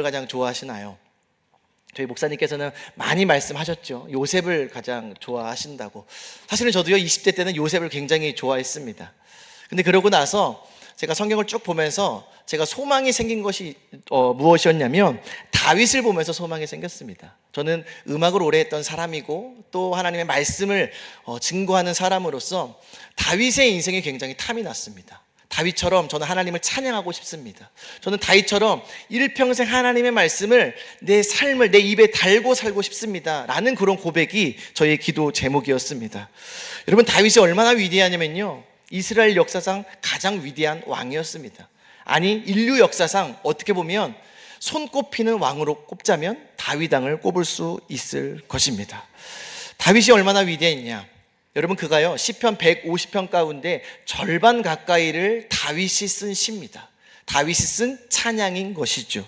가장 좋아하시나요? 저희 목사님께서는 많이 말씀하셨죠. 요셉을 가장 좋아하신다고. 사실은 저도요 20대 때는 요셉을 굉장히 좋아했습니다. 근데 그러고 나서 제가 성경을 쭉 보면서 제가 소망이 생긴 것이 무엇이었냐면 다윗을 보면서 소망이 생겼습니다. 저는 음악을 오래 했던 사람이고 또 하나님의 말씀을 증거하는 사람으로서 다윗의 인생이 굉장히 탐이 났습니다. 다윗처럼 저는 하나님을 찬양하고 싶습니다. 저는 다윗처럼 일평생 하나님의 말씀을 내 삶을 내 입에 달고 살고 싶습니다 라는 그런 고백이 저의 기도 제목이었습니다. 여러분, 다윗이 얼마나 위대하냐면요, 이스라엘 역사상 가장 위대한 왕이었습니다. 아니, 인류 역사상 어떻게 보면 손꼽히는 왕으로 꼽자면 다윗 왕을 꼽을 수 있을 것입니다. 다윗이 얼마나 위대했냐, 여러분, 그가요 시편 150편 가운데 절반 가까이를 다윗이 쓴 시입니다. 다윗이 쓴 찬양인 것이죠.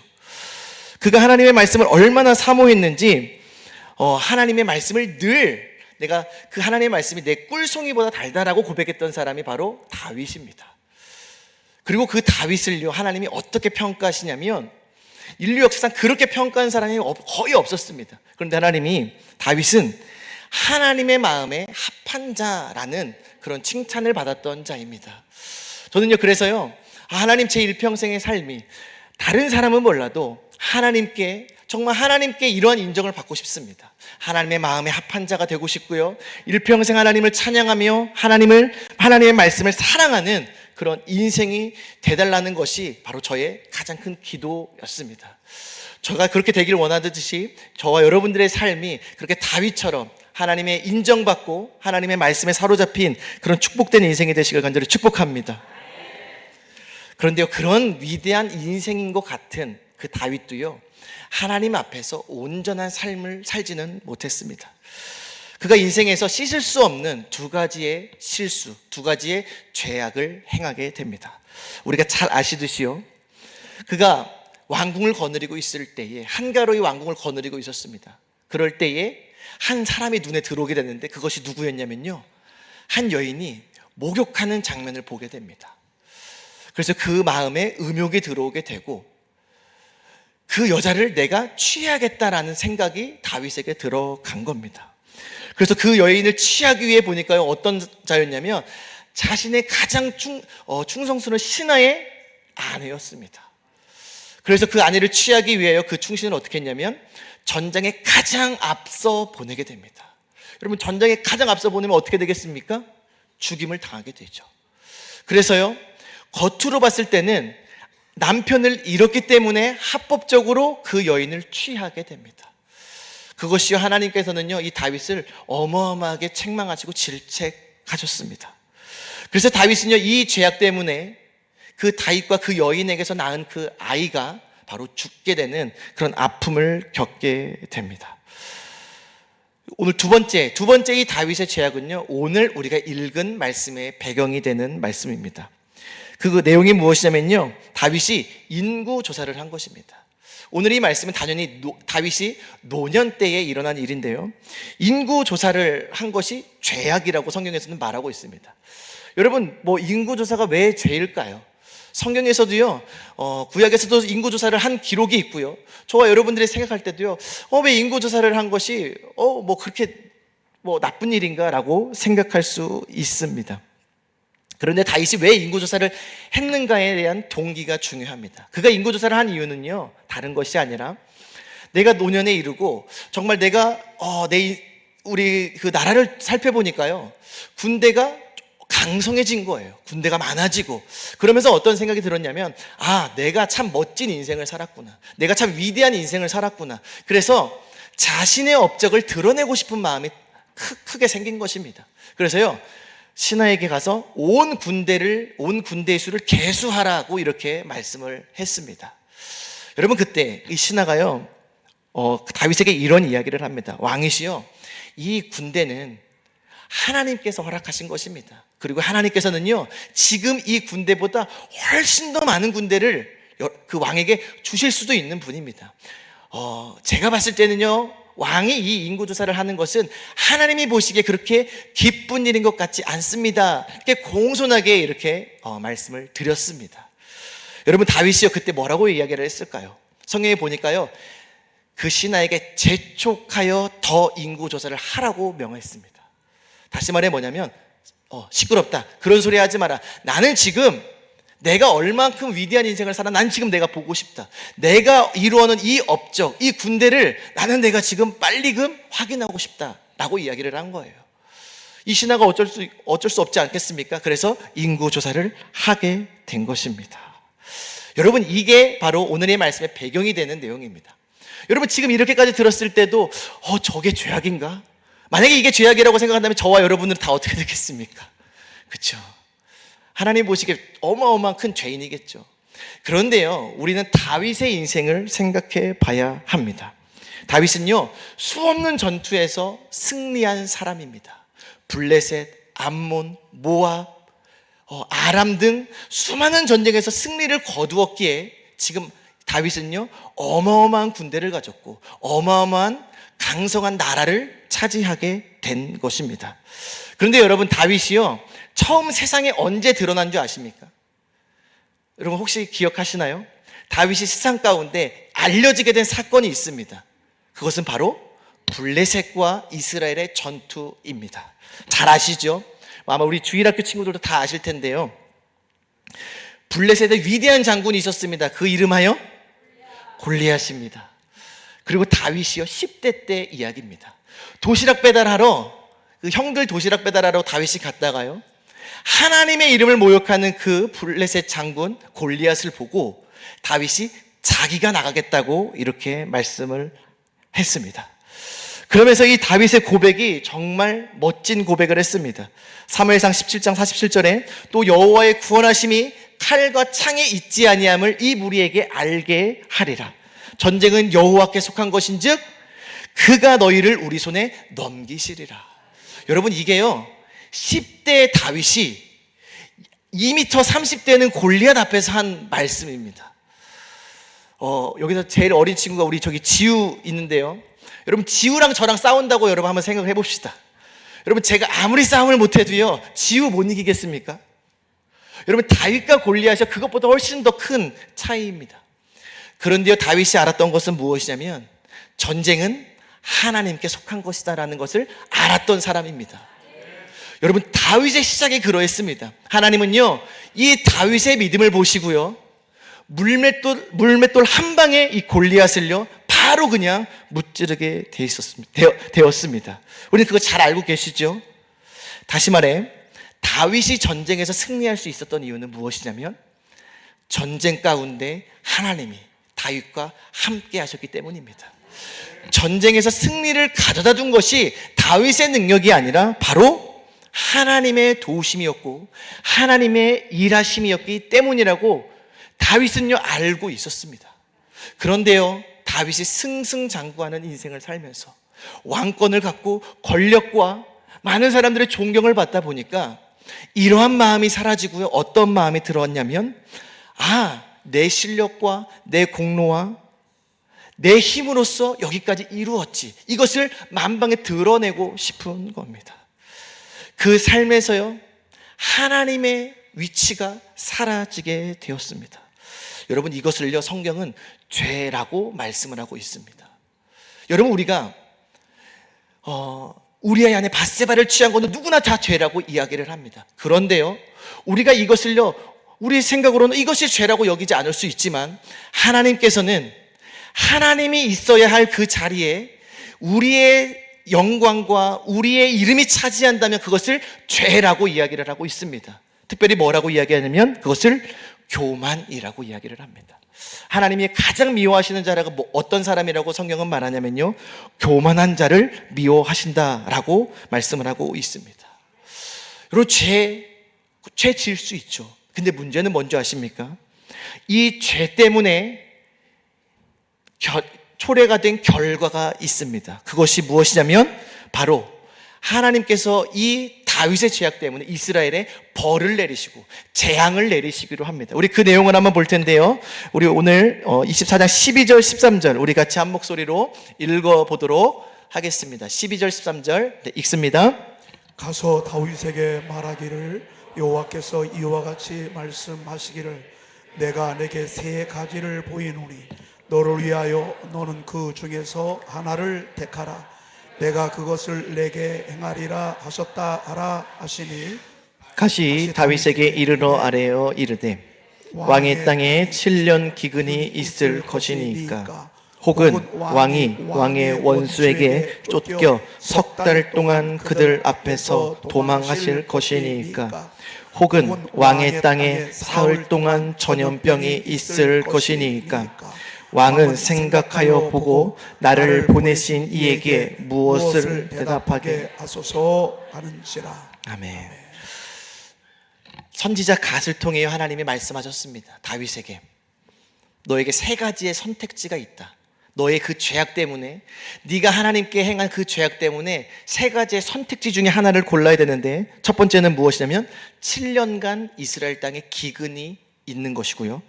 그가 하나님의 말씀을 얼마나 사모했는지 하나님의 말씀을 늘 내가 그 하나님의 말씀이 내 꿀송이보다 달달하고 고백했던 사람이 바로 다윗입니다. 그리고 그 다윗을요 하나님이 어떻게 평가하시냐면 인류 역사상 그렇게 평가한 사람이 거의 없었습니다. 그런데 하나님이 다윗은 하나님의 마음에 합한 자라는 그런 칭찬을 받았던 자입니다. 저는요 그래서요 하나님 제 일평생의 삶이 다른 사람은 몰라도 하나님께, 정말 하나님께 이러한 인정을 받고 싶습니다. 하나님의 마음에 합한 자가 되고 싶고요, 일평생 하나님을 찬양하며 하나님의 말씀을 사랑하는 그런 인생이 되달라는 것이 바로 저의 가장 큰 기도였습니다. 제가 그렇게 되기를 원하듯이 저와 여러분들의 삶이 그렇게 다윗처럼 하나님의 인정받고 하나님의 말씀에 사로잡힌 그런 축복된 인생이 되시길 간절히 축복합니다. 그런데요, 그런 위대한 인생인 것 같은 그 다윗도요 하나님 앞에서 온전한 삶을 살지는 못했습니다. 그가 인생에서 씻을 수 없는 두 가지의 실수, 두 가지의 죄악을 행하게 됩니다. 우리가 잘 아시듯이요, 그가 왕궁을 거느리고 있을 때에, 한가로이 왕궁을 거느리고 있었습니다. 그럴 때에 한 사람이 눈에 들어오게 됐는데 그것이 누구였냐면요, 한 여인이 목욕하는 장면을 보게 됩니다. 그래서 그 마음에 음욕이 들어오게 되고 그 여자를 내가 취하겠다라는 생각이 다윗에게 들어간 겁니다. 그래서 그 여인을 취하기 위해 보니까요 어떤 자였냐면 자신의 가장 충성스러운 신하의 아내였습니다. 그래서 그 아내를 취하기 위하여 그 충신을 어떻게 했냐면 전장에 가장 앞서 보내게 됩니다. 여러분, 전장에 가장 앞서 보내면 어떻게 되겠습니까? 죽임을 당하게 되죠. 그래서요 겉으로 봤을 때는 남편을 잃었기 때문에 합법적으로 그 여인을 취하게 됩니다. 그것이요 하나님께서는요 이 다윗을 어마어마하게 책망하시고 질책하셨습니다. 그래서 다윗은요 이 죄악 때문에 그 다윗과 그 여인에게서 낳은 그 아이가 바로 죽게 되는 그런 아픔을 겪게 됩니다. 오늘 두 번째 이 다윗의 죄악은요 오늘 우리가 읽은 말씀의 배경이 되는 말씀입니다. 그 내용이 무엇이냐면요, 다윗이 인구 조사를 한 것입니다. 오늘 이 말씀은 당연히 다윗이 노년 때에 일어난 일인데요, 인구 조사를 한 것이 죄악이라고 성경에서는 말하고 있습니다. 여러분, 인구 조사가 왜 죄일까요? 성경에서도요 구약에서도 인구 조사를 한 기록이 있고요, 저와 여러분들이 생각할 때도요 왜 인구 조사를 한 것이 그렇게 나쁜 일인가 라고 생각할 수 있습니다. 그런데 다윗이 왜 인구조사를 했는가에 대한 동기가 중요합니다. 그가 인구조사를 한 이유는요 다른 것이 아니라 내가 노년에 이르고 정말 내가 우리 그 나라를 살펴보니까요 군대가 강성해진 거예요. 군대가 많아지고, 그러면서 어떤 생각이 들었냐면 내가 참 멋진 인생을 살았구나, 내가 참 위대한 인생을 살았구나. 그래서 자신의 업적을 드러내고 싶은 마음이 크게 생긴 것입니다. 그래서요 신하에게 가서 온 군대의 수를 계수하라고 이렇게 말씀을 했습니다. 여러분, 그때 이 신하가요 다윗에게 이런 이야기를 합니다. 왕이시여, 이 군대는 하나님께서 허락하신 것입니다. 그리고 하나님께서는요 지금 이 군대보다 훨씬 더 많은 군대를 그 왕에게 주실 수도 있는 분입니다. 제가 봤을 때는요 왕이 이 인구조사를 하는 것은 하나님이 보시기에 그렇게 기쁜 일인 것 같지 않습니다. 이렇게 공손하게 이렇게 말씀을 드렸습니다. 여러분, 다윗이요 그때 뭐라고 이야기를 했을까요? 성경에 보니까요, 그 신하에게 재촉하여 더 인구조사를 하라고 명했습니다. 다시 말해 뭐냐면, 시끄럽다, 그런 소리 하지 마라. 나는 지금 내가 얼만큼 위대한 인생을 살아, 난 지금 내가 보고 싶다. 내가 이루어놓은 이 업적, 이 군대를 나는 내가 지금 빨리금 확인하고 싶다 라고 이야기를 한 거예요. 이 신하가 어쩔 수 없지 않겠습니까? 그래서 인구조사를 하게 된 것입니다. 여러분, 이게 바로 오늘의 말씀의 배경이 되는 내용입니다. 여러분, 지금 이렇게까지 들었을 때도 저게 죄악인가? 만약에 이게 죄악이라고 생각한다면 저와 여러분들은 다 어떻게 되겠습니까? 그렇죠? 하나님 보시기에 어마어마한 큰 죄인이겠죠. 그런데요, 우리는 다윗의 인생을 생각해 봐야 합니다. 다윗은요, 수없는 전투에서 승리한 사람입니다. 블레셋, 암몬, 모압, 아람 등 수많은 전쟁에서 승리를 거두었기에 지금 다윗은요, 어마어마한 군대를 가졌고 어마어마한 강성한 나라를 차지하게 된 것입니다. 그런데 여러분, 다윗이요, 처음 세상에 언제 드러난 줄 아십니까? 여러분 혹시 기억하시나요? 다윗이 세상 가운데 알려지게 된 사건이 있습니다. 그것은 바로 블레셋과 이스라엘의 전투입니다. 잘 아시죠? 아마 우리 주일학교 친구들도 다 아실 텐데요, 블레셋의 위대한 장군이 있었습니다. 그 이름하여 골리앗입니다. 그리고 다윗이요, 10대 때 이야기입니다. 도시락 배달하러, 그 형들 도시락 배달하러 다윗이 갔다가요, 하나님의 이름을 모욕하는 그 블레셋 장군 골리앗을 보고 다윗이 자기가 나가겠다고 이렇게 말씀을 했습니다. 그러면서 이 다윗의 고백이 정말 멋진 고백을 했습니다. 사무엘상 17장 47절에 또 여호와의 구원하심이 칼과 창에 있지 아니함을 이 무리에게 알게 하리라. 전쟁은 여호와께 속한 것인즉 그가 너희를 우리 손에 넘기시리라. 여러분, 이게요, 10대 다윗이 2m 30대는 골리앗 앞에서 한 말씀입니다. 여기서 제일 어린 친구가 우리 저기 지우 있는데요, 여러분, 지우랑 저랑 싸운다고 여러분 한번 생각해 봅시다. 여러분, 제가 아무리 싸움을 못해도요, 지우 못 이기겠습니까? 여러분, 다윗과 골리앗이 그것보다 훨씬 더 큰 차이입니다. 그런데요, 다윗이 알았던 것은 무엇이냐면 전쟁은 하나님께 속한 것이다라는 것을 알았던 사람입니다. 여러분, 다윗의 시작이 그러했습니다. 하나님은요, 이 다윗의 믿음을 보시고요, 물맷돌 한 방에 이 골리앗을요 바로 그냥 무찌르게 되었습니다. 우리는 그거 잘 알고 계시죠? 다시 말해, 다윗이 전쟁에서 승리할 수 있었던 이유는 무엇이냐면 전쟁 가운데 하나님이 다윗과 함께 하셨기 때문입니다. 전쟁에서 승리를 가져다 둔 것이 다윗의 능력이 아니라 바로 하나님의 도우심이었고 하나님의 일하심이었기 때문이라고 다윗은요 알고 있었습니다. 그런데요, 다윗이 승승장구하는 인생을 살면서 왕권을 갖고 권력과 많은 사람들의 존경을 받다 보니까 이러한 마음이 사라지고요, 어떤 마음이 들어왔냐면 내 실력과 내 공로와 내 힘으로써 여기까지 이루었지, 이것을 만방에 드러내고 싶은 겁니다. 그 삶에서요, 하나님의 위치가 사라지게 되었습니다. 여러분, 이것을요 성경은 죄라고 말씀을 하고 있습니다. 여러분, 우리가 우리아이 안에 밧세바를 취한 것은 누구나 다 죄라고 이야기를 합니다. 그런데요, 우리가 이것을요 우리 생각으로는 이것이 죄라고 여기지 않을 수 있지만 하나님께서는 하나님이 있어야 할 그 자리에 우리의 영광과 우리의 이름이 차지한다면 그것을 죄라고 이야기를 하고 있습니다. 특별히 뭐라고 이야기하냐면 그것을 교만이라고 이야기를 합니다. 하나님이 가장 미워하시는 자라고 어떤 사람이라고 성경은 말하냐면요, 교만한 자를 미워하신다라고 말씀을 하고 있습니다. 여러분, 죄 지을 수 있죠. 근데 문제는 뭔지 아십니까? 이 죄 때문에 초래가 된 결과가 있습니다. 그것이 무엇이냐면 바로 하나님께서 이 다윗의 죄악 때문에 이스라엘에 벌을 내리시고 재앙을 내리시기로 합니다. 우리 그 내용을 한번 볼 텐데요, 우리 오늘 24장 12절 13절 우리 같이 한 목소리로 읽어보도록 하겠습니다. 12절 13절 읽습니다. 가서 다윗에게 말하기를 여호와께서 이와 같이 말씀하시기를 내가 내게 세 가지를 보이노니 너를 위하여 너는 그 중에서 하나를 택하라. 내가 그것을 내게 행하리라 하셨다 하라 하시니 가시 다윗에게 이르러 아뢰어 이르되 왕의 땅에 7년 기근이 있을 것이니까 혹은 왕이 왕의 원수에게 쫓겨 석 달 동안 그들 앞에서 도망하실 것이니까 혹은 왕의 땅에 사흘 동안 전염병이 있을 것이니까 왕은 생각하여 보고 나를 보내신 이에게 무엇을 대답하게 하소서 하는지라. 아멘. 선지자 갓을 통해 하나님이 말씀하셨습니다. 다윗에게 너에게 세 가지의 선택지가 있다. 너의 그 죄악 때문에, 네가 하나님께 행한 그 죄악 때문에 세 가지의 선택지 중에 하나를 골라야 되는데, 첫 번째는 무엇이냐면 7년간 이스라엘 땅에 기근이 있는 것이고요,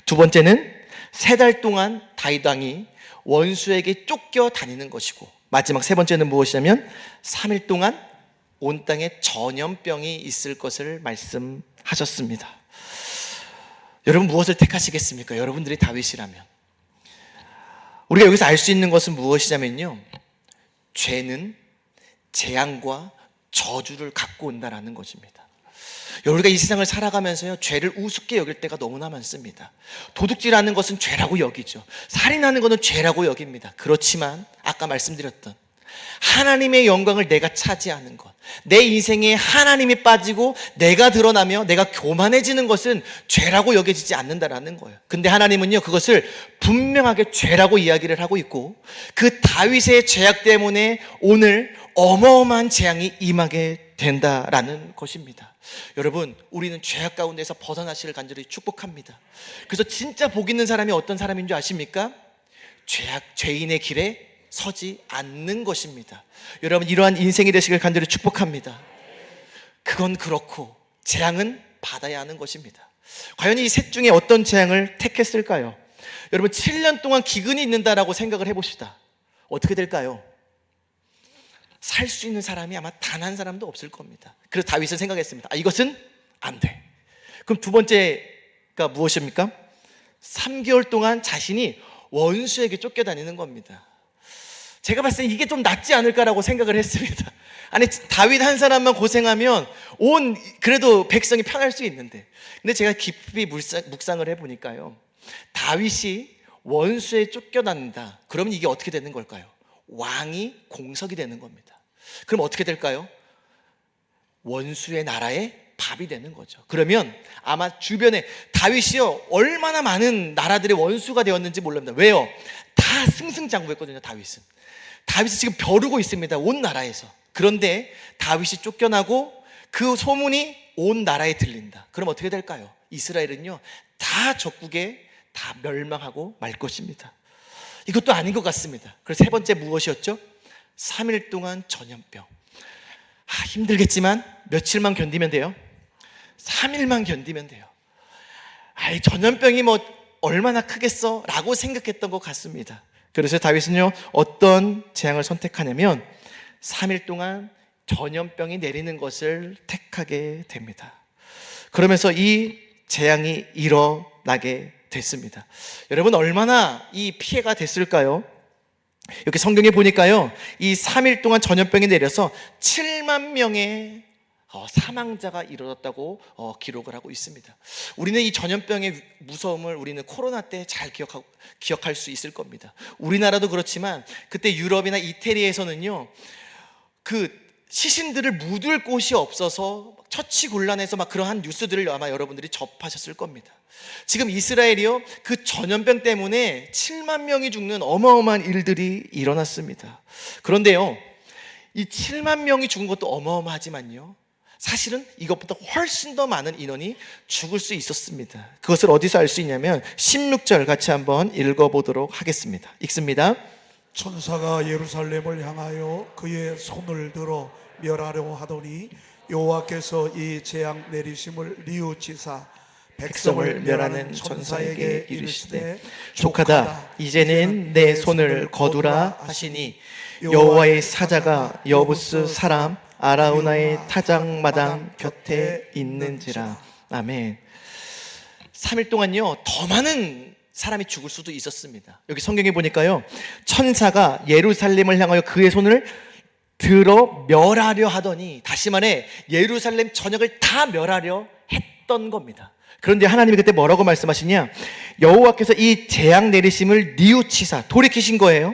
두 번째는 3달 동안 다윗 왕이 원수에게 쫓겨 다니는 것이고, 마지막 세 번째는 무엇이냐면 3일 동안 온 땅에 전염병이 있을 것을 말씀하셨습니다. 여러분 무엇을 택하시겠습니까? 여러분들이 다윗이라면. 우리가 여기서 알 수 있는 것은 무엇이냐면요, 죄는 재앙과 저주를 갖고 온다라는 것입니다. 우리가 이 세상을 살아가면서요, 죄를 우습게 여길 때가 너무나 많습니다. 도둑질하는 것은 죄라고 여기죠. 살인하는 것은 죄라고 여깁니다. 그렇지만 아까 말씀드렸던 하나님의 영광을 내가 차지하는 것, 내 인생에 하나님이 빠지고 내가 드러나며 내가 교만해지는 것은 죄라고 여겨지지 않는다라는 거예요. 근데 하나님은요, 그것을 분명하게 죄라고 이야기를 하고 있고, 그 다윗의 죄악 때문에 오늘 어마어마한 재앙이 임하게 된다라는 것입니다. 여러분, 우리는 죄악 가운데서 벗어나시를 간절히 축복합니다. 그래서 진짜 복 있는 사람이 어떤 사람인 줄 아십니까? 죄인의 길에 서지 않는 것입니다. 여러분, 이러한 인생이 되시길 간절히 축복합니다. 그건 그렇고 재앙은 받아야 하는 것입니다. 과연 이 셋 중에 어떤 재앙을 택했을까요? 여러분, 7년 동안 기근이 있는다라고 생각을 해봅시다. 어떻게 될까요? 살 수 있는 사람이 아마 단 한 사람도 없을 겁니다. 그래서 다윗은 생각했습니다. 이것은 안 돼. 그럼 두 번째가 무엇입니까? 3개월 동안 자신이 원수에게 쫓겨다니는 겁니다. 제가 봤을 때 이게 좀 낫지 않을까라고 생각을 했습니다. 아니, 다윗 한 사람만 고생하면 그래도 백성이 편할 수 있는데, 근데 제가 깊이 묵상을 해보니까요, 다윗이 원수에 쫓겨난다. 그러면 이게 어떻게 되는 걸까요? 왕이 공석이 되는 겁니다. 그럼 어떻게 될까요? 원수의 나라의 밥이 되는 거죠. 그러면 아마 주변에 다윗이요, 얼마나 많은 나라들의 원수가 되었는지 몰랍니다. 왜요? 다 승승장구했거든요. 다윗은 지금 벼르고 있습니다. 온 나라에서. 그런데 다윗이 쫓겨나고 그 소문이 온 나라에 들린다. 그럼 어떻게 될까요? 이스라엘은요, 다 적국에 다 멸망하고 말 것입니다. 이것도 아닌 것 같습니다. 그래서 세 번째 무엇이었죠? 3일 동안 전염병. 힘들겠지만 며칠만 견디면 돼요. 3일만 견디면 돼요. 전염병이 뭐 얼마나 크겠어? 라고 생각했던 것 같습니다. 그래서 다윗은요, 어떤 재앙을 선택하냐면 3일 동안 전염병이 내리는 것을 택하게 됩니다. 그러면서 이 재앙이 일어나게 됐습니다. 여러분, 얼마나 이 피해가 됐을까요? 이렇게 성경에 보니까요, 이 3일 동안 전염병이 내려서 7만 명의 사망자가 이루어졌다고 기록을 하고 있습니다. 우리는 이 전염병의 무서움을 우리는 코로나 때 잘 기억할 수 있을 겁니다. 우리나라도 그렇지만 그때 유럽이나 이태리에서는요, 그 시신들을 묻을 곳이 없어서 처치곤란해서 막 그러한 뉴스들을 아마 여러분들이 접하셨을 겁니다. 지금 이스라엘이요, 그 전염병 때문에 7만 명이 죽는 어마어마한 일들이 일어났습니다. 그런데요, 이 7만 명이 죽은 것도 어마어마하지만요, 사실은 이것보다 훨씬 더 많은 인원이 죽을 수 있었습니다. 그것을 어디서 알 수 있냐면 16절 같이 한번 읽어보도록 하겠습니다. 읽습니다. 천사가 예루살렘을 향하여 그의 손을 들어 멸하려 하더니 여호와께서 이 재앙 내리심을 뉘우치사 백성을 멸하는 천사에게 이르시되 족하다, 이제는 내 손을 거두라 하시니 여호와의 사자가 여부스 사람 아라우나의 타작마당 곁에 있는지라. 아멘. 3일 동안요, 더 많은 사람이 죽을 수도 있었습니다. 여기 성경에 보니까요, 천사가 예루살렘을 향하여 그의 손을 들어 멸하려 하더니, 다시 말해 예루살렘 전역을 다 멸하려 했던 겁니다. 그런데 하나님이 그때 뭐라고 말씀하시냐? 여호와께서 이 재앙 내리심을 뉘우치사 돌이키신 거예요.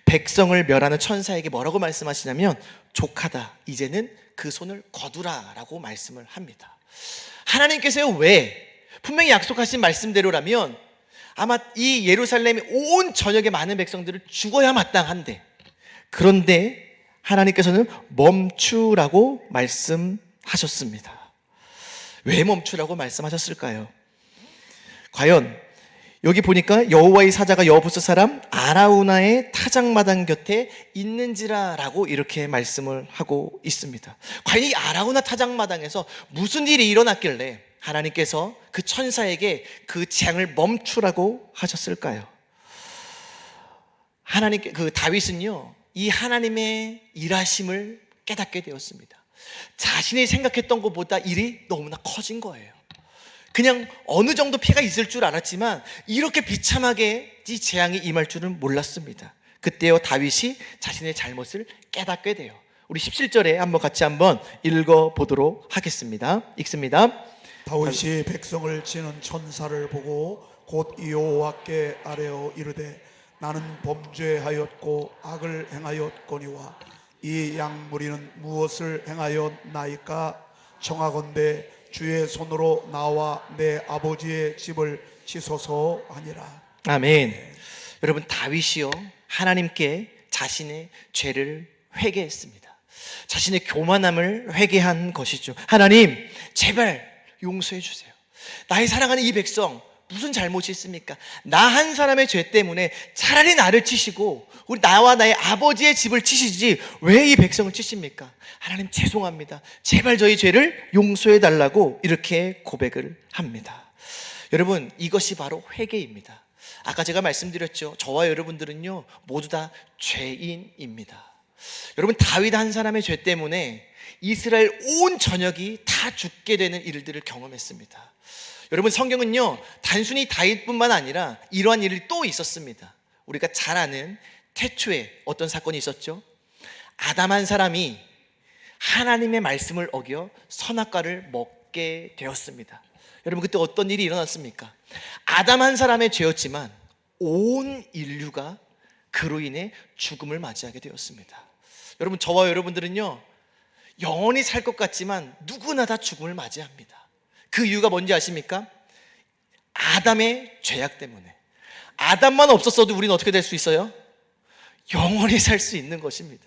백성을 멸하는 천사에게 뭐라고 말씀하시냐면, 족하다, 이제는 그 손을 거두라 라고 말씀을 합니다. 하나님께서요, 왜? 분명히 약속하신 말씀대로라면 아마 이 예루살렘의 온 전역의 많은 백성들을 죽어야 마땅한데, 그런데 하나님께서는 멈추라고 말씀하셨습니다. 왜 멈추라고 말씀하셨을까요? 과연 여기 보니까 여호와의 사자가 여부스 사람 아라우나의 타작마당 곁에 있는지라 라고 이렇게 말씀을 하고 있습니다. 과연 이 아라우나 타작마당에서 무슨 일이 일어났길래 하나님께서 그 천사에게 그 재앙을 멈추라고 하셨을까요? 하나님께 그 다윗은요, 이 하나님의 일하심을 깨닫게 되었습니다. 자신이 생각했던 것보다 일이 너무나 커진 거예요. 그냥 어느 정도 피해가 있을 줄 알았지만 이렇게 비참하게 이 재앙이 임할 줄은 몰랐습니다. 그때요, 다윗이 자신의 잘못을 깨닫게 돼요. 우리 17절에 같이 한번 읽어보도록 하겠습니다. 읽습니다. 다윗이 백성을 치는 천사를 보고 곧 여호와께 아뢰어 이르되 나는 범죄하였고 악을 행하였거니와 이 양무리는 무엇을 행하였나이까? 청하건대 주의 손으로 나와 내 아버지의 집을 치소서 하니라. 아멘. 여러분, 다윗이요, 하나님께 자신의 죄를 회개했습니다. 자신의 교만함을 회개한 것이죠. 하나님, 제발 용서해 주세요. 나의 사랑하는 이 백성 무슨 잘못이 있습니까? 나 한 사람의 죄 때문에 차라리 나를 치시고 우리 나와 나의 아버지의 집을 치시지 왜 이 백성을 치십니까? 하나님, 죄송합니다. 제발 저희 죄를 용서해 달라고 이렇게 고백을 합니다. 여러분, 이것이 바로 회개입니다. 아까 제가 말씀드렸죠, 저와 여러분들은요 모두 다 죄인입니다. 여러분, 다윗 한 사람의 죄 때문에 이스라엘 온 전역이 다 죽게 되는 일들을 경험했습니다. 여러분, 성경은요 단순히 다윗뿐만 아니라 이러한 일이 또 있었습니다. 우리가 잘 아는 태초에 어떤 사건이 있었죠? 아담 한 사람이 하나님의 말씀을 어겨 선악과를 먹게 되었습니다. 여러분, 그때 어떤 일이 일어났습니까? 아담 한 사람의 죄였지만 온 인류가 그로 인해 죽음을 맞이하게 되었습니다. 여러분, 저와 여러분들은요 영원히 살 것 같지만 누구나 다 죽음을 맞이합니다. 그 이유가 뭔지 아십니까? 아담의 죄악 때문에. 아담만 없었어도 우리는 어떻게 될 수 있어요? 영원히 살 수 있는 것입니다.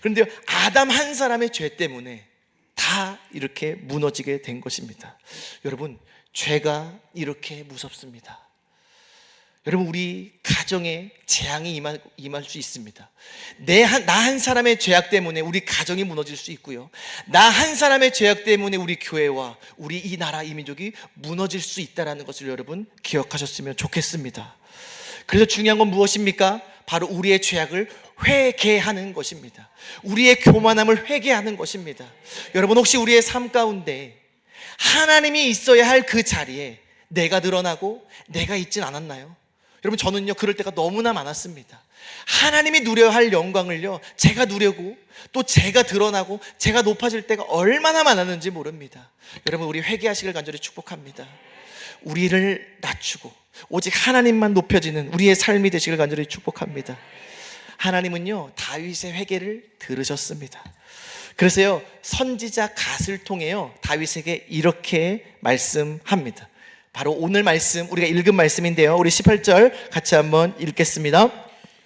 그런데 아담 한 사람의 죄 때문에 다 이렇게 무너지게 된 것입니다. 여러분, 죄가 이렇게 무섭습니다. 여러분, 우리 가정에 재앙이 임할 수 있습니다. 나 한 사람의 죄악 때문에 우리 가정이 무너질 수 있고요, 나 한 사람의 죄악 때문에 우리 교회와 우리 이 나라 이 민족이 무너질 수 있다는 것을 여러분 기억하셨으면 좋겠습니다. 그래서 중요한 건 무엇입니까? 바로 우리의 죄악을 회개하는 것입니다. 우리의 교만함을 회개하는 것입니다. 여러분, 혹시 우리의 삶 가운데 하나님이 있어야 할 그 자리에 내가 드러나고 내가 있진 않았나요? 여러분, 저는요 그럴 때가 너무나 많았습니다. 하나님이 누려야 할 영광을요 제가 누려고 또 제가 드러나고 제가 높아질 때가 얼마나 많았는지 모릅니다. 여러분, 우리 회개하시길 간절히 축복합니다. 우리를 낮추고 오직 하나님만 높여지는 우리의 삶이 되시길 간절히 축복합니다. 하나님은요 다윗의 회개를 들으셨습니다. 그래서요 선지자 갓을 통해요 다윗에게 이렇게 말씀합니다. 바로 오늘 말씀, 우리가 읽은 말씀인데요, 우리 18절 같이 한번 읽겠습니다.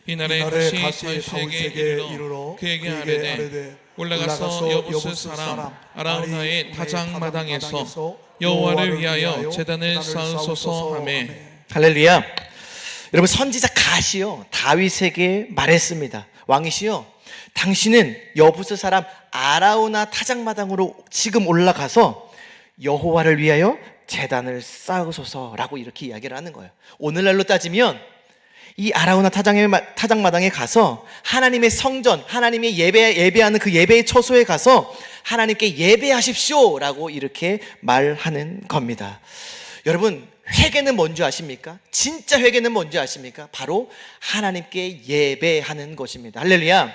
이날에 다시 다윗에게 이르러 그에게 아뢰되 올라가서 여부스 사람 아라우나의 타작마당에서 여호와를 위하여 제단을 쌓으소서 하매. 할렐루야. 여러분, 선지자 갓이요 다윗에게 말했습니다. 왕이시여, 당신은 여부스 사람 아라우나 타작마당으로 지금 올라가서 여호와를 위하여 제단을 쌓으소서라고 이렇게 이야기를 하는 거예요. 오늘날로 따지면 이 아라우나 타작마당에 가서 하나님의 성전, 하나님의 예배하는 그 예배의 처소에 가서 하나님께 예배하십시오라고 이렇게 말하는 겁니다. 여러분, 회개는 뭔지 아십니까? 진짜 회개는 뭔지 아십니까? 바로 하나님께 예배하는 것입니다. 할렐루야.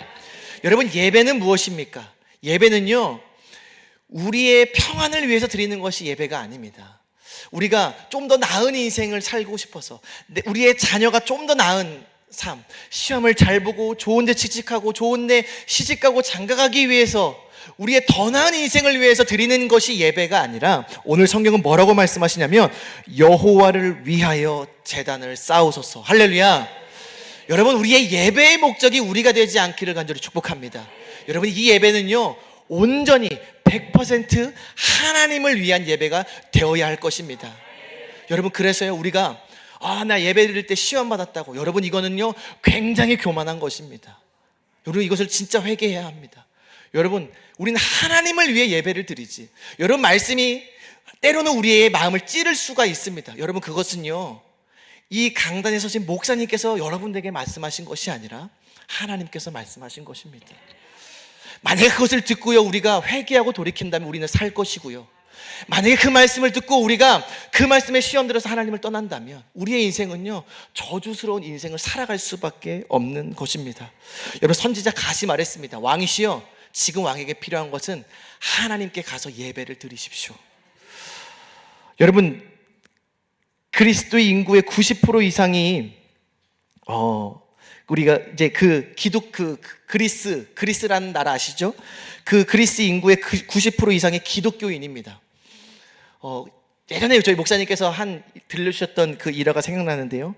여러분, 예배는 무엇입니까? 예배는요, 우리의 평안을 위해서 드리는 것이 예배가 아닙니다. 우리가 좀 더 나은 인생을 살고 싶어서, 우리의 자녀가 좀 더 나은 삶, 시험을 잘 보고 좋은 데 취직하고 좋은 데 시집가고 장가가기 위해서, 우리의 더 나은 인생을 위해서 드리는 것이 예배가 아니라, 오늘 성경은 뭐라고 말씀하시냐면 여호와를 위하여 제단을 쌓으소서. 할렐루야. 여러분, 우리의 예배의 목적이 우리가 되지 않기를 간절히 축복합니다. 여러분, 이 예배는요, 온전히 100% 하나님을 위한 예배가 되어야 할 것입니다. 여러분, 그래서요, 우리가 나 예배 드릴 때 시험 받았다고, 여러분, 이거는요 굉장히 교만한 것입니다. 여러분, 이것을 진짜 회개해야 합니다. 여러분, 우리는 하나님을 위해 예배를 드리지. 여러분, 말씀이 때로는 우리의 마음을 찌를 수가 있습니다. 여러분, 그것은요, 이 강단에 서신 목사님께서 여러분에게 말씀하신 것이 아니라 하나님께서 말씀하신 것입니다. 만약에 그것을 듣고요, 우리가 회개하고 돌이킨다면 우리는 살 것이고요, 만약에 그 말씀을 듣고 우리가 그 말씀에 시험 들어서 하나님을 떠난다면 우리의 인생은요, 저주스러운 인생을 살아갈 수밖에 없는 것입니다. 여러분, 선지자 갓이 말했습니다. 왕이시여, 지금 왕에게 필요한 것은 하나님께 가서 예배를 드리십시오. 여러분, 그리스도의 인구의 90% 이상이 우리가 이제 그리스라는 나라 아시죠? 그 그리스 인구의 90% 이상이 기독교인입니다. 예전에 저희 목사님께서 들려주셨던 그 일화가 생각나는데요,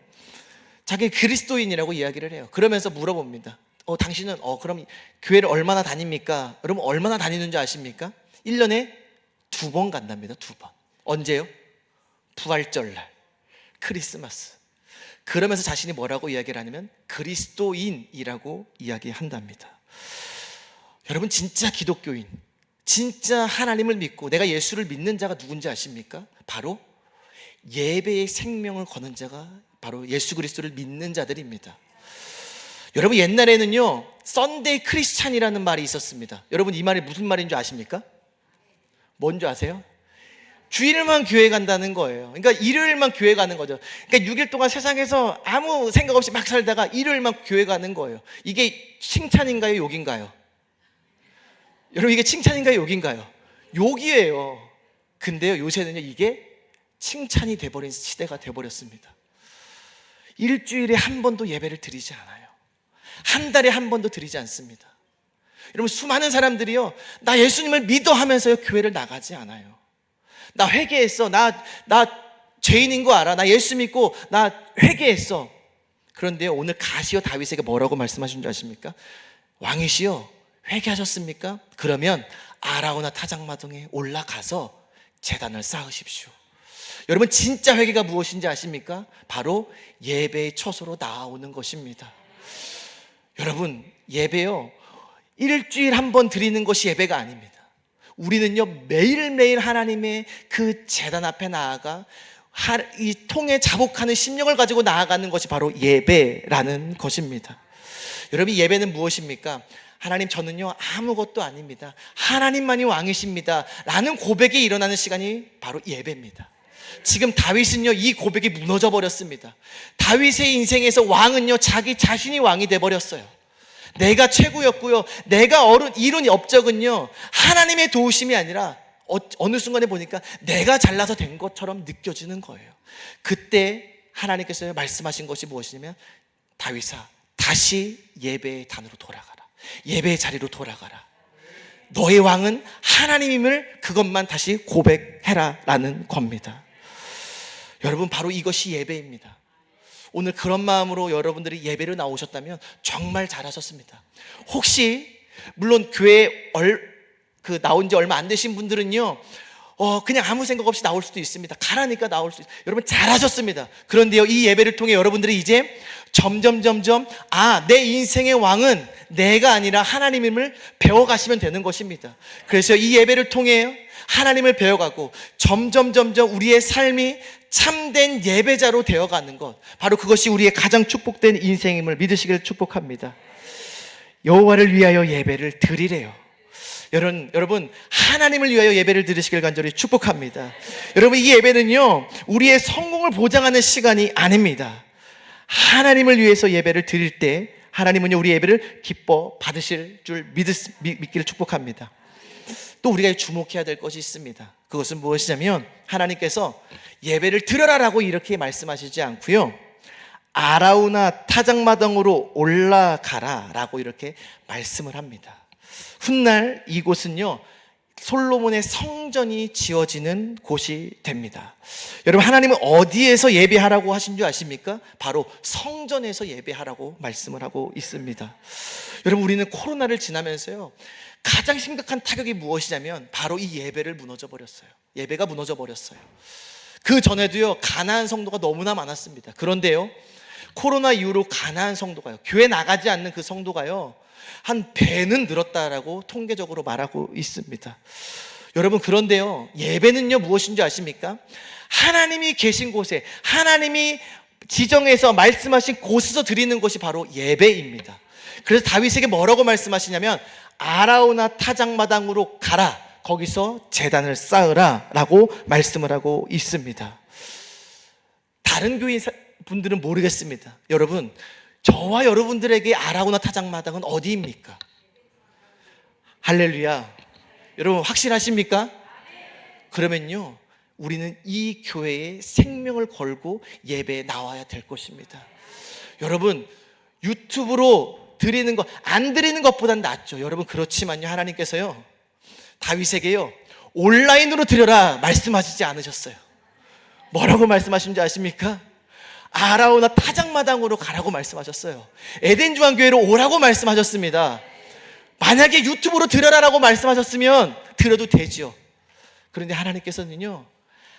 자기 그리스도인이라고 이야기를 해요. 그러면서 물어봅니다. 당신은 그럼 교회를 얼마나 다닙니까? 여러분, 얼마나 다니는 줄 아십니까? 1년에 2번 간답니다. 2번. 언제요? 부활절날, 크리스마스. 그러면서 자신이 뭐라고 이야기를 하냐면 그리스도인이라고 이야기한답니다. 여러분, 진짜 기독교인, 진짜 하나님을 믿고 내가 예수를 믿는 자가 누군지 아십니까? 바로 예배의 생명을 거는 자가 바로 예수 그리스도를 믿는 자들입니다. 여러분, 옛날에는요 썬데이 크리스찬이라는 말이 있었습니다. 여러분, 이 말이 무슨 말인 줄 아십니까? 뭔지 아세요? 주일만 교회 간다는 거예요. 그러니까 일요일만 교회 가는 거죠. 그러니까 6일 동안 세상에서 아무 생각 없이 막 살다가 일요일만 교회 가는 거예요. 이게 칭찬인가요, 욕인가요? 여러분, 이게 칭찬인가요, 욕인가요? 욕이에요. 근데요, 요새는요 이게 칭찬이 돼버린 시대가 돼버렸습니다. 일주일에 한 번도 예배를 드리지 않아요. 한 달에 한 번도 드리지 않습니다. 여러분, 수많은 사람들이요, 나 예수님을 믿어 하면서요 교회를 나가지 않아요. 나 회개했어, 나 죄인인 거 알아, 나 예수 믿고 나 회개했어. 그런데요, 오늘 가시오 다윗에게 뭐라고 말씀하신 줄 아십니까? 왕이시여, 회개하셨습니까? 그러면 아라우나 타작마당에 올라가서 제단을 쌓으십시오. 여러분, 진짜 회개가 무엇인지 아십니까? 바로 예배의 처소로 나아오는 것입니다. 여러분, 예배요, 일주일 한 번 드리는 것이 예배가 아닙니다. 우리는요 매일매일 하나님의 그 제단 앞에 나아가 이 통에 자복하는 심령을 가지고 나아가는 것이 바로 예배라는 것입니다. 여러분, 예배는 무엇입니까? 하나님, 저는요 아무것도 아닙니다, 하나님만이 왕이십니다 라는 고백이 일어나는 시간이 바로 예배입니다. 지금 다윗은요 이 고백이 무너져 버렸습니다. 다윗의 인생에서 왕은요 자기 자신이 왕이 돼버렸어요. 내가 최고였고요, 내가 이룬 업적은요 하나님의 도우심이 아니라 어느 순간에 보니까 내가 잘나서 된 것처럼 느껴지는 거예요. 그때 하나님께서 말씀하신 것이 무엇이냐면, 다윗아, 다시 예배의 단으로 돌아가라, 예배의 자리로 돌아가라, 너의 왕은 하나님임을 그것만 다시 고백해라 라는 겁니다. 여러분, 바로 이것이 예배입니다. 오늘 그런 마음으로 여러분들이 예배를 나오셨다면 정말 잘하셨습니다. 혹시 물론 교회에 나온 지 얼마 안 되신 분들은요 그냥 아무 생각 없이 나올 수도 있습니다. 가라니까 나올 수 있어요. 여러분, 잘하셨습니다. 그런데요, 이 예배를 통해 여러분들이 이제 점점 내 인생의 왕은 내가 아니라 하나님임을 배워가시면 되는 것입니다. 그래서 이 예배를 통해 하나님을 배워가고 점점 우리의 삶이 참된 예배자로 되어가는 것, 바로 그것이 우리의 가장 축복된 인생임을 믿으시기를 축복합니다. 여호와를 위하여 예배를 드리래요. 여러분 하나님을 위하여 예배를 드리시길 간절히 축복합니다. 여러분 이 예배는요 우리의 성공을 보장하는 시간이 아닙니다. 하나님을 위해서 예배를 드릴 때 하나님은요 우리 예배를 기뻐 받으실 줄 믿기를 축복합니다. 또 우리가 주목해야 될 것이 있습니다. 그것은 무엇이냐면 하나님께서 예배를 드려라라고 이렇게 말씀하시지 않고요, 아라우나 타작마당으로 올라가라 라고 이렇게 말씀을 합니다. 훗날 이곳은요 솔로몬의 성전이 지어지는 곳이 됩니다. 여러분 하나님은 어디에서 예배하라고 하신 줄 아십니까? 바로 성전에서 예배하라고 말씀을 하고 있습니다. 여러분 우리는 코로나를 지나면서요 가장 심각한 타격이 무엇이냐면 바로 이 예배를 무너져 버렸어요. 예배가 무너져 버렸어요. 그 전에도요 가나안 성도가 너무나 많았습니다. 그런데요 코로나 이후로 가나안 성도가요, 교회 나가지 않는 그 성도가요 한 배는 늘었다라고 통계적으로 말하고 있습니다. 여러분 그런데요 예배는요 무엇인 줄 아십니까? 하나님이 계신 곳에, 하나님이 지정해서 말씀하신 곳에서 드리는 것이 바로 예배입니다. 그래서 다윗에게 뭐라고 말씀하시냐면 아라우나 타작마당으로 가라, 거기서 제단을 쌓으라 라고 말씀을 하고 있습니다. 다른 교인 분들은 모르겠습니다. 여러분 저와 여러분들에게 아라우나 타작마당은 어디입니까? 할렐루야. 여러분 확실하십니까? 그러면요 우리는 이 교회에 생명을 걸고 예배에 나와야 될 것입니다. 여러분 유튜브로 드리는 것, 안 드리는 것보단 낫죠. 여러분 그렇지만요 하나님께서요 다윗에게요 온라인으로 드려라 말씀하시지 않으셨어요. 뭐라고 말씀하신 줄 아십니까? 아라우나 타작마당으로 가라고 말씀하셨어요. 에덴 중앙교회로 오라고 말씀하셨습니다. 만약에 유튜브로 드려라라고 말씀하셨으면 드려도 되지요. 그런데 하나님께서는요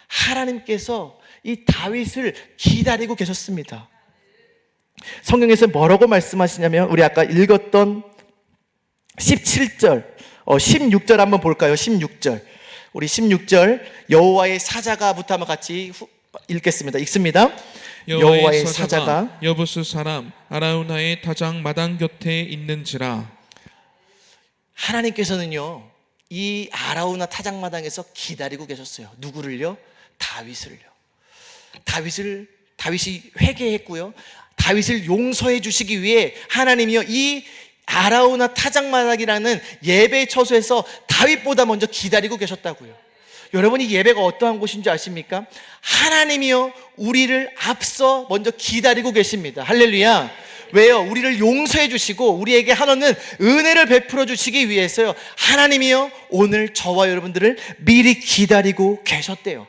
하나님께서 이 다윗을 기다리고 계셨습니다. 성경에서 뭐라고 말씀하시냐면 우리 아까 읽었던 17절 16절 한번 볼까요? 16절 우리 16절 여호와의 사자가부터 한번 같이 읽겠습니다. 읽습니다. 여호와의 사자가 여부스 사람 아라우나의 타작마당 곁에 있는지라. 하나님께서는요 이 아라우나 타작마당에서 기다리고 계셨어요. 누구를요? 다윗을요. 다윗이 회개했고요 다윗을 용서해 주시기 위해 하나님이요 이 아라우나 타작마당이라는 예배 처소에서 다윗보다 먼저 기다리고 계셨다고요. 여러분 이 예배가 어떠한 곳인 줄 아십니까? 하나님이요 우리를 앞서 먼저 기다리고 계십니다. 할렐루야. 왜요? 우리를 용서해 주시고 우리에게 한없는 은혜를 베풀어 주시기 위해서요 하나님이요 오늘 저와 여러분들을 미리 기다리고 계셨대요.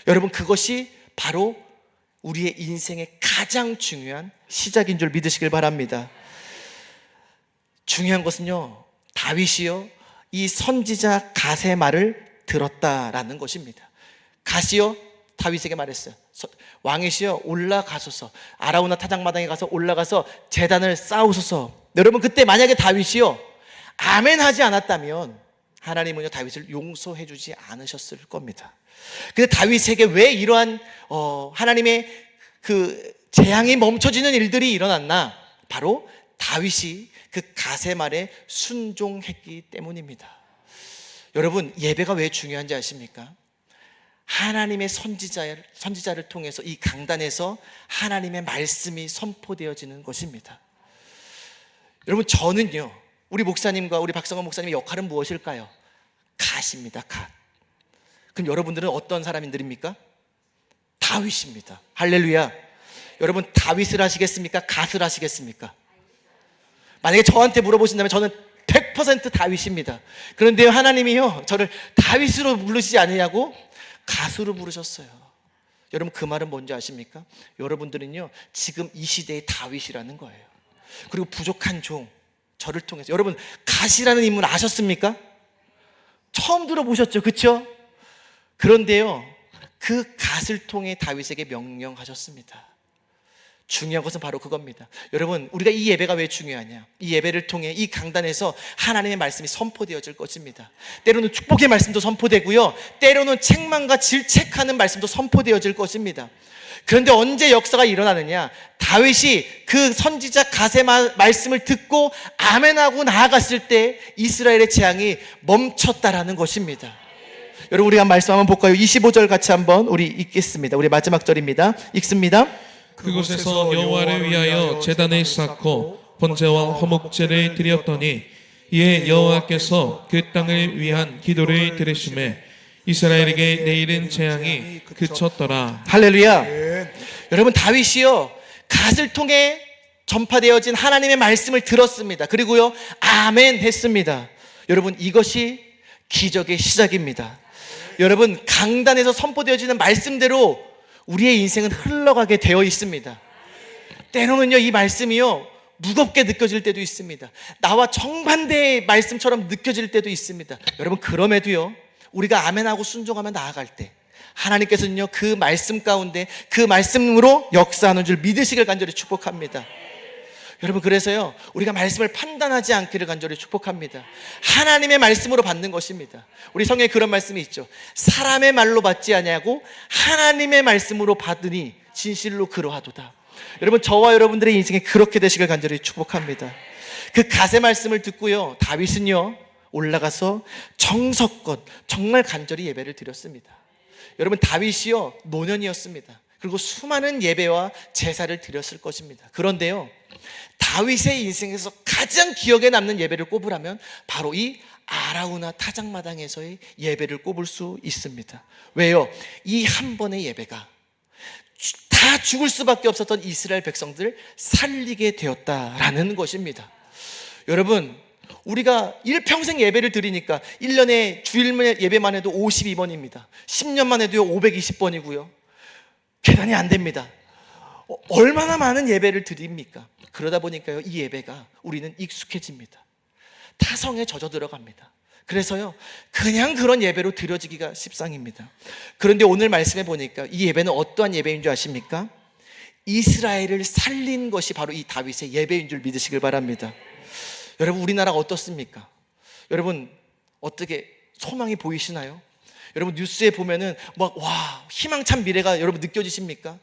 여러분 그것이 바로 우리의 인생의 가장 중요한 시작인 줄 믿으시길 바랍니다. 중요한 것은요 다윗이요 이 선지자 갓의 말을 들었다라는 것입니다. 갓이요 다윗에게 말했어요. 왕이시여 올라가소서, 아라우나 타작마당에 가서 올라가서 제단을 쌓으소서. 여러분 그때 만약에 다윗이요 아멘 하지 않았다면 하나님은요 다윗을 용서해 주지 않으셨을 겁니다. 근데 다윗에게 왜 이러한 하나님의 그 재앙이 멈춰지는 일들이 일어났나? 바로 다윗이 그 갓의 말에 순종했기 때문입니다. 여러분 예배가 왜 중요한지 아십니까? 하나님의 선지자를 통해서 이 강단에서 하나님의 말씀이 선포되어지는 것입니다. 여러분 저는요 우리 목사님과 우리 박성원 목사님의 역할은 무엇일까요? 갓입니다. 갓. 그럼 여러분들은 어떤 사람들입니까? 다윗입니다. 할렐루야. 여러분 다윗을 하시겠습니까? 갓을 하시겠습니까? 만약에 저한테 물어보신다면 저는 100% 다윗입니다. 그런데요 하나님이요 저를 다윗으로 부르시지 않으냐고 갓으로 부르셨어요. 여러분 그 말은 뭔지 아십니까? 여러분들은요 지금 이 시대의 다윗이라는 거예요. 그리고 부족한 종 저를 통해서 여러분 갓이라는 인물 아셨습니까? 처음 들어보셨죠, 그렇죠? 그런데요 그 갓을 통해 다윗에게 명령하셨습니다. 중요한 것은 바로 그겁니다. 여러분 우리가 이 예배가 왜 중요하냐? 이 예배를 통해 이 강단에서 하나님의 말씀이 선포되어질 것입니다. 때로는 축복의 말씀도 선포되고요 때로는 책망과 질책하는 말씀도 선포되어질 것입니다. 그런데 언제 역사가 일어나느냐? 다윗이 그 선지자 갓의 말씀을 듣고 아멘하고 나아갔을 때 이스라엘의 재앙이 멈췄다라는 것입니다. 여러분, 우리가 말씀 한번 볼까요? 25절 같이 한번 우리 읽겠습니다. 우리 마지막 절입니다. 읽습니다. 그곳에서 여호와를 위하여 제단을 쌓고 번제와 화목제를 드렸더니 이에 여호와께서 그 땅을 위한 기도를 들으시매 이스라엘에게 내일은 재앙이 그쳤더라. 할렐루야. 예. 여러분, 다윗이요 갓을 통해 전파되어진 하나님의 말씀을 들었습니다. 그리고요 아멘 했습니다. 여러분, 이것이 기적의 시작입니다. 여러분, 강단에서 선포되어지는 말씀대로 우리의 인생은 흘러가게 되어 있습니다. 때로는요 이 말씀이요 무겁게 느껴질 때도 있습니다. 나와 정반대의 말씀처럼 느껴질 때도 있습니다. 여러분, 그럼에도요 우리가 아멘하고 순종하며 나아갈 때 하나님께서는요 그 말씀 가운데 그 말씀으로 역사하는 줄 믿으시길 간절히 축복합니다. 여러분, 그래서요 우리가 말씀을 판단하지 않기를 간절히 축복합니다. 하나님의 말씀으로 받는 것입니다. 우리 성경에 그런 말씀이 있죠. 사람의 말로 받지 아니하고 하나님의 말씀으로 받으니 진실로 그러하도다. 여러분, 저와 여러분들의 인생에 그렇게 되시길 간절히 축복합니다. 그 갓의 말씀을 듣고요 다윗은요 올라가서 정석껏 정말 간절히 예배를 드렸습니다. 여러분, 다윗이요 노년이었습니다. 그리고 수많은 예배와 제사를 드렸을 것입니다. 그런데요 다윗의 인생에서 가장 기억에 남는 예배를 꼽으라면 바로 이 아라우나 타작마당에서의 예배를 꼽을 수 있습니다. 왜요? 이 한 번의 예배가 다 죽을 수밖에 없었던 이스라엘 백성들을 살리게 되었다라는 것입니다. 여러분, 우리가 일평생 예배를 드리니까 1년에 주일 예배만 해도 52번입니다. 10년만 해도요 520번이고요. 계산이 안 됩니다. 얼마나 많은 예배를 드립니까? 그러다 보니까요 이 예배가 우리는 익숙해집니다. 타성에 젖어 들어갑니다. 그래서요 그냥 그런 예배로 드려지기가 십상입니다. 그런데 오늘 말씀해 보니까 이 예배는 어떠한 예배인 줄 아십니까? 이스라엘을 살린 것이 바로 이 다윗의 예배인 줄 믿으시길 바랍니다. 여러분, 우리나라가 어떻습니까? 여러분, 어떻게 소망이 보이시나요? 여러분, 뉴스에 보면은 막 와 희망찬 미래가 여러분 느껴지십니까?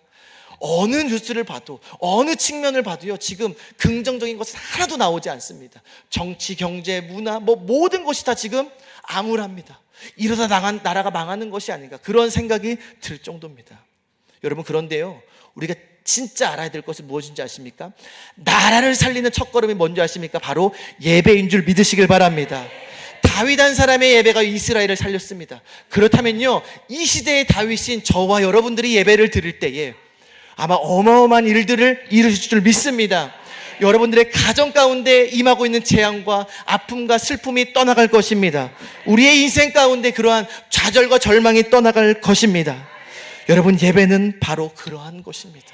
어느 뉴스를 봐도 어느 측면을 봐도요 지금 긍정적인 것은 하나도 나오지 않습니다. 정치, 경제, 문화 모든 것이 다 지금 암울합니다. 이러다 나라가 망하는 것이 아닌가 그런 생각이 들 정도입니다. 여러분, 그런데요 우리가 진짜 알아야 될 것은 무엇인지 아십니까? 나라를 살리는 첫걸음이 뭔지 아십니까? 바로 예배인 줄 믿으시길 바랍니다. 다윗 한 사람의 예배가 이스라엘을 살렸습니다. 그렇다면요 이 시대의 다윗인 저와 여러분들이 예배를 드릴 때에 아마 어마어마한 일들을 이루실 줄 믿습니다. 여러분들의 가정 가운데 임하고 있는 재앙과 아픔과 슬픔이 떠나갈 것입니다. 우리의 인생 가운데 그러한 좌절과 절망이 떠나갈 것입니다. 여러분, 예배는 바로 그러한 것입니다.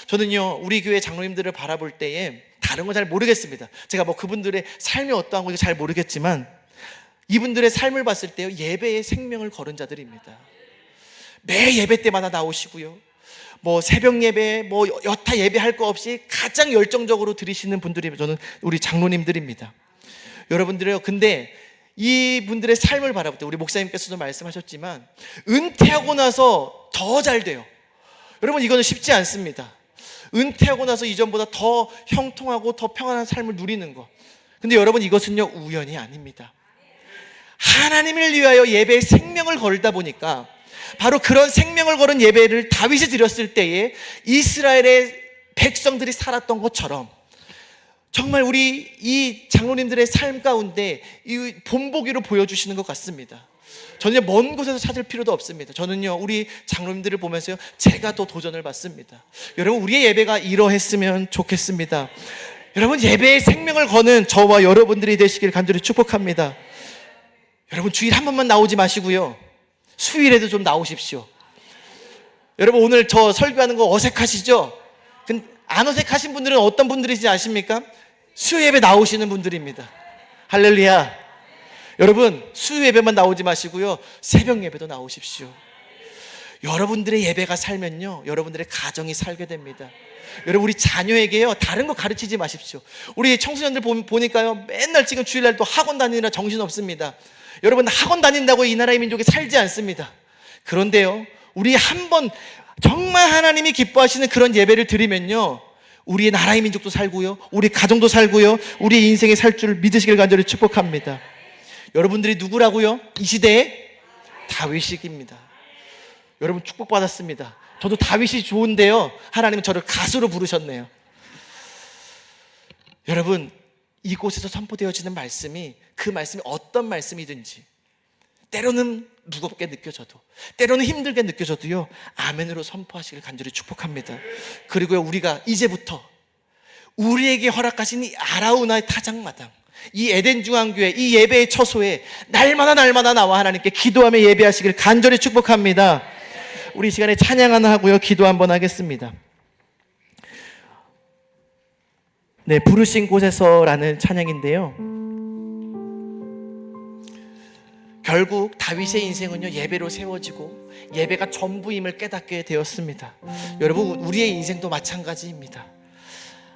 저는요 우리 교회 장로님들을 바라볼 때에 다른 건 잘 모르겠습니다. 제가 그분들의 삶이 어떠한 건지 잘 모르겠지만 이분들의 삶을 봤을 때요 예배에 생명을 걸은 자들입니다. 매 예배 때마다 나오시고요 새벽 예배 여타 예배할 거 없이 가장 열정적으로 드리시는 분들이 저는 우리 장로님들입니다. 여러분들이요 근데 이분들의 삶을 바라볼 때 우리 목사님께서도 말씀하셨지만 은퇴하고 나서 더 잘 돼요. 여러분, 이거는 쉽지 않습니다. 은퇴하고 나서 이전보다 더 형통하고 더 평안한 삶을 누리는 것. 근데 여러분, 이것은요 우연이 아닙니다. 하나님을 위하여 예배에 생명을 걸다 보니까 바로 그런 생명을 걸은 예배를 다윗이 드렸을 때에 이스라엘의 백성들이 살았던 것처럼 정말 우리 이 장로님들의 삶 가운데 이 본보기로 보여주시는 것 같습니다. 저는 먼 곳에서 찾을 필요도 없습니다. 저는요 우리 장로님들을 보면서요 제가 더 도전을 받습니다. 여러분, 우리의 예배가 이러했으면 좋겠습니다. 여러분, 예배에 생명을 거는 저와 여러분들이 되시길 간절히 축복합니다. 여러분, 주일 한 번만 나오지 마시고요 수요일에도 좀 나오십시오. 여러분, 오늘 저 설교하는 거 어색하시죠? 안 어색하신 분들은 어떤 분들인지 아십니까? 수요 예배 나오시는 분들입니다. 할렐루야. 여러분, 수요 예배만 나오지 마시고요 새벽 예배도 나오십시오. 여러분들의 예배가 살면요 여러분들의 가정이 살게 됩니다. 여러분, 우리 자녀에게요 다른 거 가르치지 마십시오. 우리 청소년들 보니까요 맨날 지금 주일날 또 학원 다니느라 정신없습니다. 여러분, 학원 다닌다고 이 나라의 민족이 살지 않습니다. 그런데요 우리 한번 정말 하나님이 기뻐하시는 그런 예배를 드리면요, 우리의 나라의 민족도 살고요, 우리 가정도 살고요, 우리 인생에 살 줄 믿으시길 간절히 축복합니다. 여러분들이 누구라고요? 이 시대에 다윗입니다. 여러분 축복받았습니다. 저도 다윗이 좋은데요, 하나님은 저를 가수로 부르셨네요. 여러분, 이곳에서 선포되어지는 말씀이, 그 말씀이 어떤 말씀이든지, 때로는 무겁게 느껴져도, 때로는 힘들게 느껴져도요, 아멘으로 선포하시길 간절히 축복합니다. 그리고요, 우리가 이제부터 우리에게 허락하신 이 아라우나의 타작마당, 이 에덴 중앙교회, 이 예배의 처소에 날마다 나와 하나님께 기도하며 예배하시길 간절히 축복합니다. 우리 이 시간에 찬양 하나 하고요, 기도 한번 하겠습니다. 네, 부르신 곳에서라는 찬양인데요, 결국 다윗의 인생은요, 예배로 세워지고 예배가 전부임을 깨닫게 되었습니다. 여러분, 우리의 인생도 마찬가지입니다.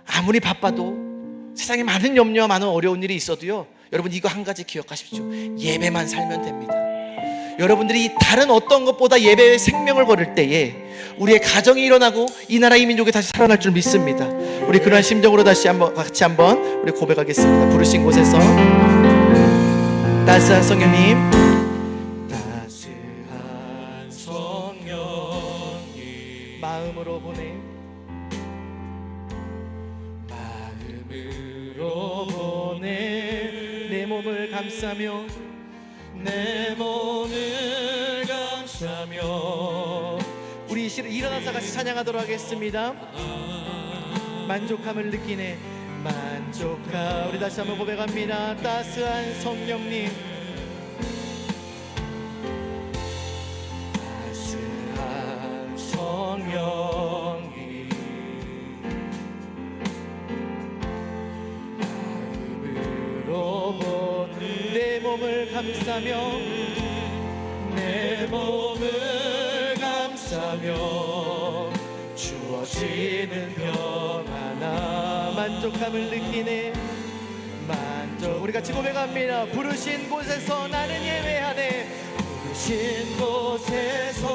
아무리 바빠도, 세상에 많은 염려와 많은 어려운 일이 있어도요, 여러분 이거 한 가지 기억하십시오. 예배만 살면 됩니다. 여러분들이 다른 어떤 것보다 예배에 생명을 걸을 때에 우리의 가정이 일어나고 이 나라 이 민족이 다시 살아날 줄 믿습니다. 우리 그런 심정으로 같이 한번 우리 고백하겠습니다. 부르신 곳에서. 따스한 성령님, 따스한 성령님, 마음으로 보내, 마음으로 보내, 내 몸을 감싸며, 내 몸을 감싸며. 우리 일어나서 같이 찬양하도록 하겠습니다. 만족함을 느끼네, 만족하. 우리 다시 한번 고백합니다. 따스한 성령님, 따스한 성령님, 마음으로 보내, 내 몸을 감싸며, 내 몸을 감싸며, 주어지는 평안함, 만족함을 느끼네, 만족. 우리 같이 고백합니다. 부르신 곳에서 나는 예배하네, 부르신 곳에서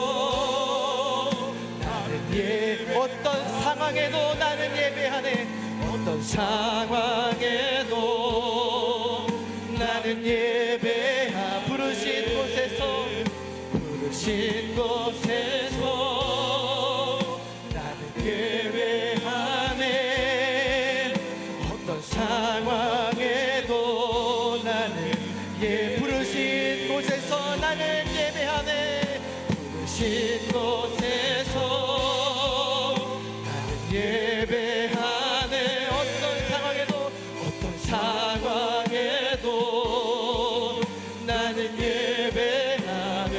나는 어떤 상황에도 나는 예배하네, 어떤 상황에도 나는 예배하. 부르신 곳에서, 부르신 곳에서 나는 예배하네, 어떤 상황에도 나는 부르신 곳에서 나는 예배하네, 부르신 곳에서 나는 예배하네, 어떤 상황에도, 어떤 상황에도 나는 예배하네,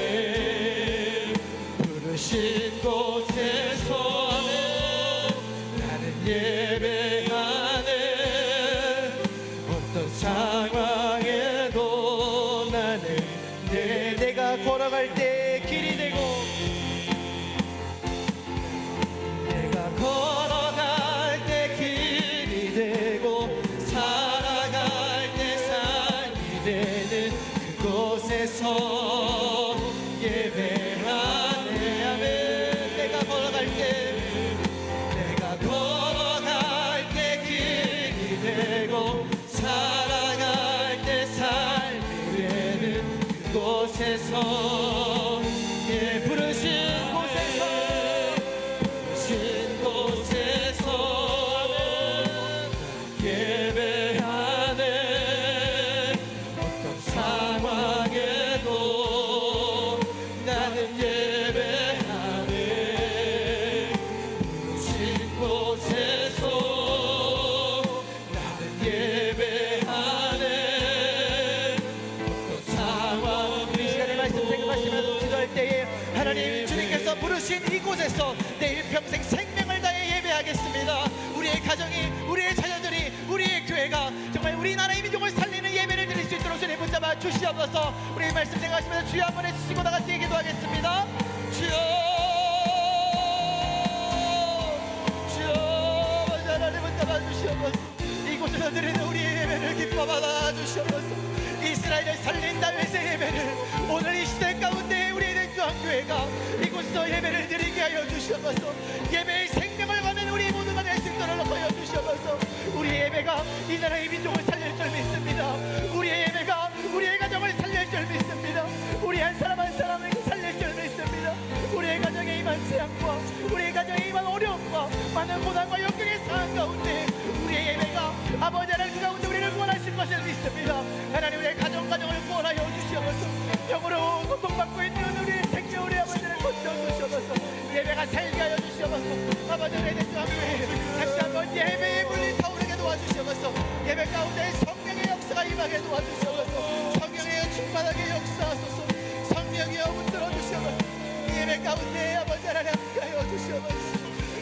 부르신 곳에서 나는 예배하네, 어떤 상황에도 나는 내가 걸어갈 때 길이 되고, 내가 걸어갈 때 길이 되고, 살아갈 때 삶이 되는 그곳에서 예배하네. 아멘. 내가 걸어갈 때, 내가 걸어갈 때 길이 되고, 살아갈 때 삶이 되는 그곳에서, 부르신 곳에서, 부르신 곳에서 예배하네, 어떤 상황에도 나는 예배하네, 부르신 곳에서 나는 예배하네, 어떤 상황. 우리 시간에 말씀 생각하시면서 기도할 때에 하나님, 주님께서 부르신 이곳에서 내 일평생 생명을 다해 예배하겠습니다. 우리의 가정이, 우리의 자녀들이, 우리의 교회가 정말 우리나라의 민족을 살리는 예배를 드릴 수 있도록 주님 붙잡아 주시옵소서. 우리 말씀 생각하시면서 주여 한번 해주시고 다 같이 기도하겠습니다. 주여, 주여, 하나님 붙잡아 주시옵소서. 이곳에서 드리는 우리의 예배를 기뻐 받아 주시옵소서. 이스라엘을 살린 다윗의 예배를 오늘 이 시대 가운데 우리 에덴 중앙교회가 이곳 곳에서 예배를 드리게 하여 주시옵소서. 예배의 생명을 받는 우리 모두가 될 수 있도록 하여 주시옵소서. 우리의 예배가 이 나라의 민족을 살릴 줄 믿습니다. 우리의 예배가 우리의 가정을 살릴 줄 믿습니다. 우리 한 사람 한 사람을 살릴 줄 믿습니다. 우리의 가정에 임한 재앙과 우리의 가정에 임한 어려움과 많은 고난과 역경의 상황 가운데 우리의 예배가 아버지 하나님 그 가운데 우리를 구원하실 것을 믿습니다. 하나님 우리의 가정을 구원하여 주시옵소서. 병으로 고통받고 있는 우리의 생명 우리 아버지를 고쳐주시옵소서. 예배가 살게 하여 주시옵소서. 아버지 우리의 대주함을 다시 한번 예배의 물이 타오르게 도와주시옵소서. 예배 가운데 성령의 역사가 임하게 도와주시옵소서. 성령의 충만하게 역사하소서. 성령이여 붙들어 주시옵소서. 예배 가운데 아버지 하나님 함께하여 주시옵소서.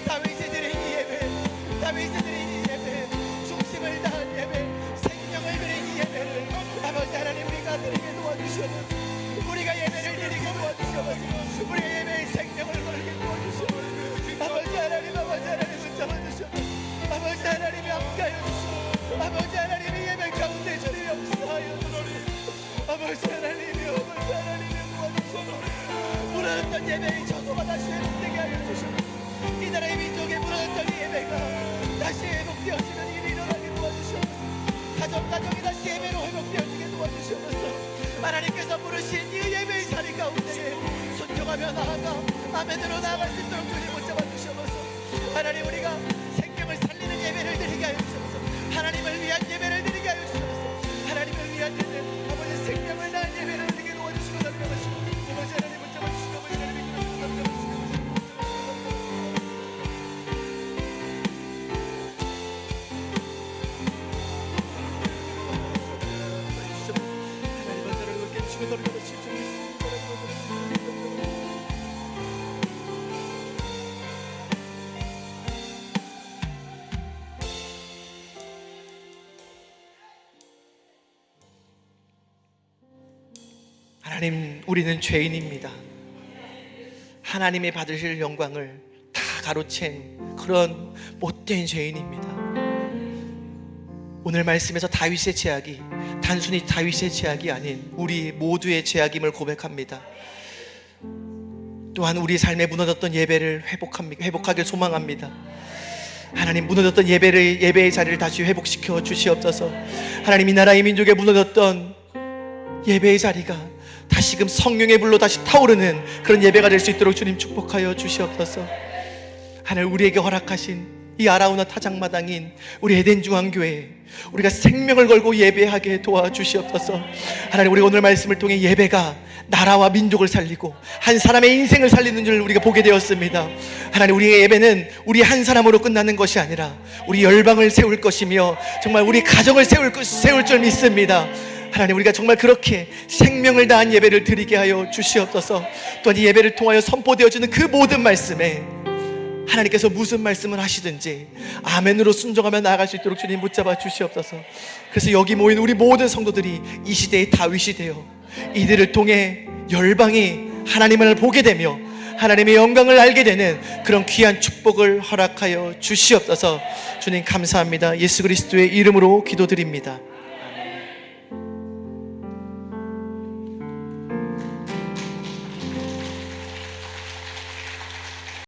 다윗이 드린 이 예배, 다윗이 드린 이 예배, 중심을 다한 예배, 생명을 드린 이 예배를 아버지 하나님 우리가 드리게 도와주시옵소서. 우리가 예배를 드리게 도와주시옵소서. 우리의 예배의 생명을 걸게 도와주시옵소서. 아버지 하나님 붙잡아 주시옵소서. 아버지 하나님이 함께하여 주시옵소서. 아버지 하나님이 예배 가운데 저를 역사하여 주시옵소서. 아버지 하나님이 도와주시옵소서. 무너졌던 예배의 저도가 다시 회복되게 하여 주시옵소서. 이 나라의 민족의 무너졌던 이 예배가 다시 회복되어지는 일이 일어나게 도와주시옵소서. 가정이 다시 예배로 회복되어지게 도와주시옵소서. 하나님께서 부르신 이 예배의 자리 가운데 순종하며 나아가 아멘으로 나아갈 수 있도록 주님 붙잡아 주시옵소서. 하나님 우리가 생명을 살리는 예배를 드리게 하여 주시옵소서. 하나님을 위한 예배를 드리게 하여 주시옵소서. 하나님을 위한 예배, 아버지 생명을 다한 예배를 드리게 도와주시고 감사하시고 아버지 하나님 붙잡아 주시고 아버지 하나님 이끌어주시고 감사하시고 하나님, 우리는 죄인입니다. 하나님이 받으실 영광을 다 가로챈 그런 못된 죄인입니다. 오늘 말씀에서 다윗의 죄악이 단순히 다윗의 죄악이 아닌 우리 모두의 죄악임을 고백합니다. 또한 우리 삶에 무너졌던 예배를 회복하길 소망합니다. 하나님, 무너졌던 예배의 자리를 다시 회복시켜 주시옵소서. 하나님, 이 나라의 민족에 무너졌던 예배의 자리가 다시금 성령의 불로 다시 타오르는 그런 예배가 될 수 있도록 주님 축복하여 주시옵소서. 하나님, 우리에게 허락하신 이 아라우나 타작마당인 우리 에덴 중앙교회, 우리가 생명을 걸고 예배하게 도와주시옵소서. 하나님, 우리 오늘 말씀을 통해 예배가 나라와 민족을 살리고 한 사람의 인생을 살리는 줄 우리가 보게 되었습니다. 하나님, 우리의 예배는 우리 한 사람으로 끝나는 것이 아니라 우리 열방을 세울 것이며 정말 우리 가정을 세울 줄 믿습니다. 하나님, 우리가 정말 그렇게 생명을 다한 예배를 드리게 하여 주시옵소서. 또한 이 예배를 통하여 선포되어지는 그 모든 말씀에 하나님께서 무슨 말씀을 하시든지 아멘으로 순종하며 나아갈 수 있도록 주님 붙잡아 주시옵소서. 그래서 여기 모인 우리 모든 성도들이 이 시대의 다윗이 되어 이들을 통해 열방이 하나님을 보게 되며 하나님의 영광을 알게 되는 그런 귀한 축복을 허락하여 주시옵소서. 주님 감사합니다. 예수 그리스도의 이름으로 기도드립니다.